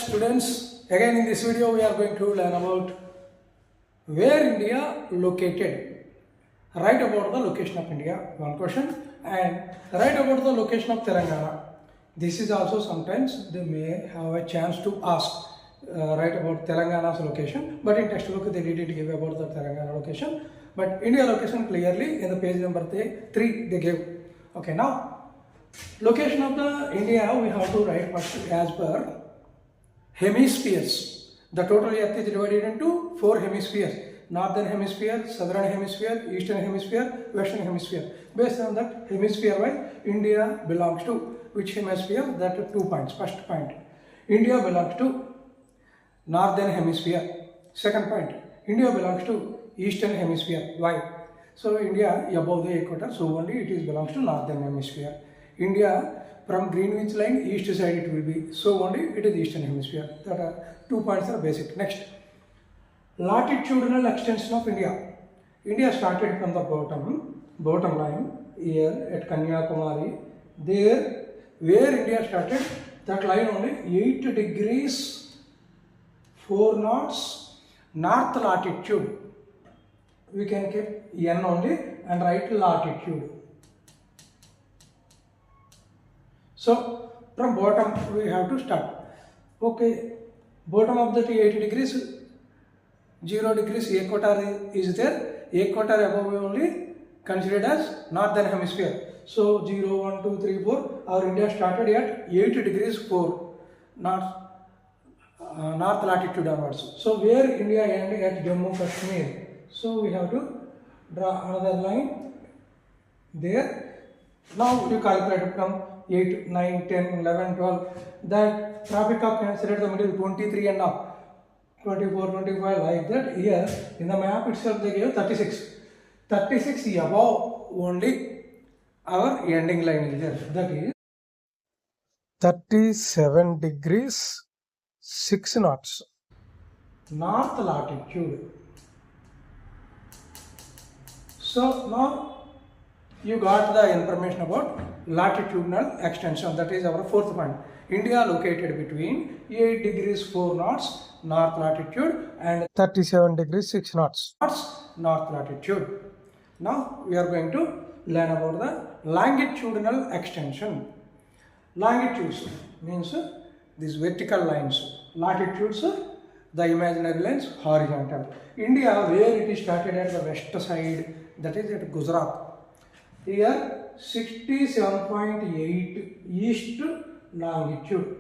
Students, again in this video we are going to learn about where India located. Write about the location of India, one question, and write about the location of Telangana. This is also sometimes they may have a chance to ask, write about Telangana's location, but in textbook they didn't give about the Telangana location, but India location clearly in the page number 3 they gave. Okay, now location of the India we have to write first as per hemispheres. The total earth is divided into 4 hemispheres: northern hemisphere, southern hemisphere, eastern hemisphere, western hemisphere. Based on that hemisphere wise, India belongs to which hemisphere? That are 2 points. First point, India belongs to northern hemisphere. Second point, India belongs to eastern hemisphere. Why? So India above the equator, so only it is belongs to northern hemisphere. India from Greenwich line east side it will be, so only it is eastern hemisphere. That are 2 points are basic. Next, latitudinal extension of India. India started from the bottom line here at Kanyakumari. There where India started, that line only 8 degrees 4 knots north latitude. We can keep N only and write latitude. So from bottom we have to start. Okay, bottom of that 80 degrees, 0 degrees equator is there. Equator above only considered as northern hemisphere. So 0, 1, 2, 3, 4. Our India started at 8 degrees 4 north latitude onwards. So where India ended at Jammu Kashmir. So we have to draw another line there. Now you calculate from 8, 9, 10, 11, 12. That traffic of considered the middle 23 and up, 24, 25 like that. Here in the map itself they gave 36. 36 above only our ending line is there. That is 37 degrees 6 knots north latitude. So now you got the information about latitudinal extension. That is our 4th point. India located between 8 degrees 4 knots north latitude and 37 degrees 6 knots north latitude. Now we are going to learn about the longitudinal extension. Longitudes means these vertical lines. Latitudes, the imaginary lines, horizontal. India, where it is started at the west side, that is at Gujarat. Here 67.8 east longitude.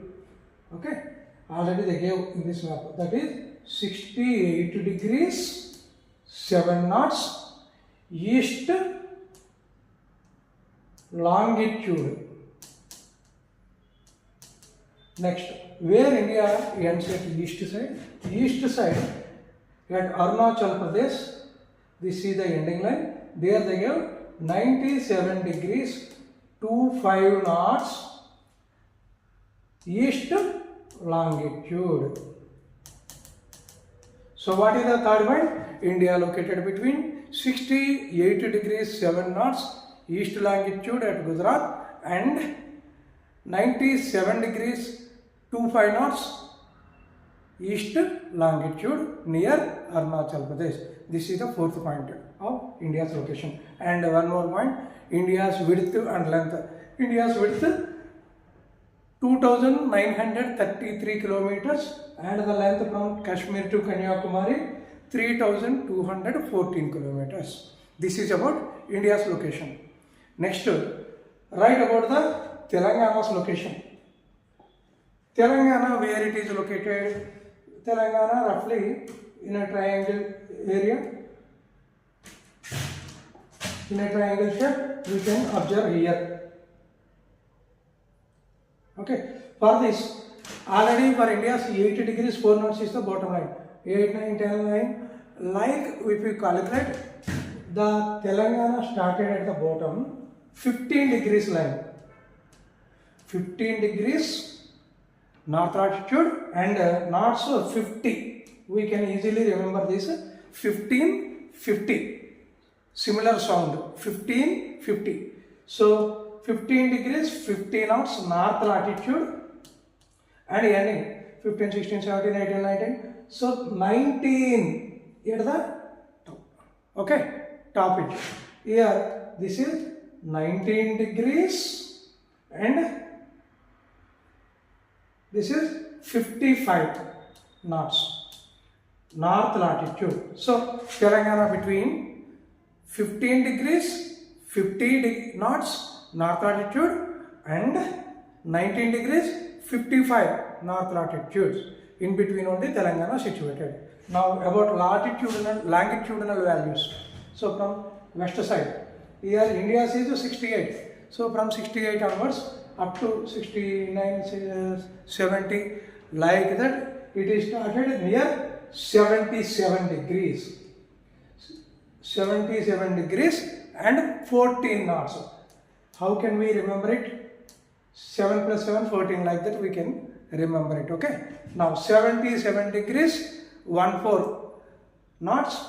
Okay, already they gave in this map. That is 68 degrees 7 knots east longitude. Next, where India ends at east side? East side at Arunachal Pradesh. This is the ending line. There they give 97 degrees 25 knots east longitude. So what is the third point? India located between 68 degrees 7 knots east longitude at Gujarat and 97 degrees 25 knots east longitude near Arunachal Pradesh. This is the 4th point of India's location. And one more point, India's width and length. India's width 2,933 kilometers and the length from Kashmir to Kanyakumari 3,214 kilometers. This is about India's location. Next, write about the Telangana's location. Telangana, where it is located? Telangana roughly in a triangle area. In a triangle shape, we can observe here. Okay, for this, already for India's 80 degrees 4 knots is the bottom line. 8, 9, 10, 9. Like if we calculate, the Telangana started at the bottom 15 degrees line. 15 degrees north latitude and knots 50. We can easily remember this 15, 50. Similar sound 15, 50. So 15 degrees 50 knots north latitude and ending 15, 16, 17, 18, 19. So 19 at the top. Okay, top it. Here this is 19 degrees and this is 55 knots, north latitude. So Telangana between 15 degrees, 50 knots, north latitude, and 19 degrees, 55 north latitudes. In between only Telangana situated. Now about latitudinal, longitudinal values. So from west side, here India is 68. So from 68 onwards up to 69, 70, like that, it is started near 77 degrees. 77 degrees and 14 knots. How can we remember it? 7 plus 7, 14, like that we can remember it. Okay. Now 77 degrees, 14 knots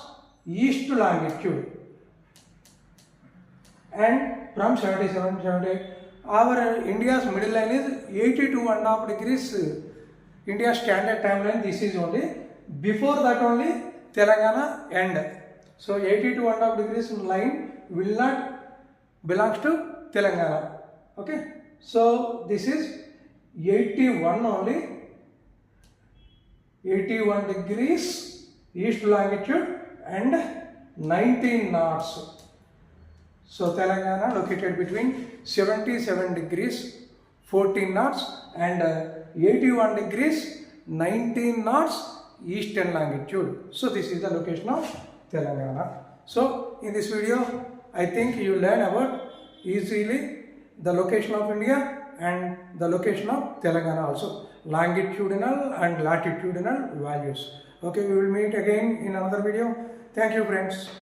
east longitude. And from 77, 78, our India's middle line is 82.5 degrees. India's standard timeline, this is only. Before that only Telangana end. So 82.5 degrees line will not belongs to Telangana. Okay. So this is 81 only. 81 degrees east longitude and 19 knots. So Telangana located between 77 degrees 14 knots and 81 degrees 19 knots eastern longitude. So this is the location of Telangana. So in this video I think you learn about easily the location of India and the location of Telangana also, longitudinal and latitudinal values. Okay, we will meet again in another video. Thank you friends.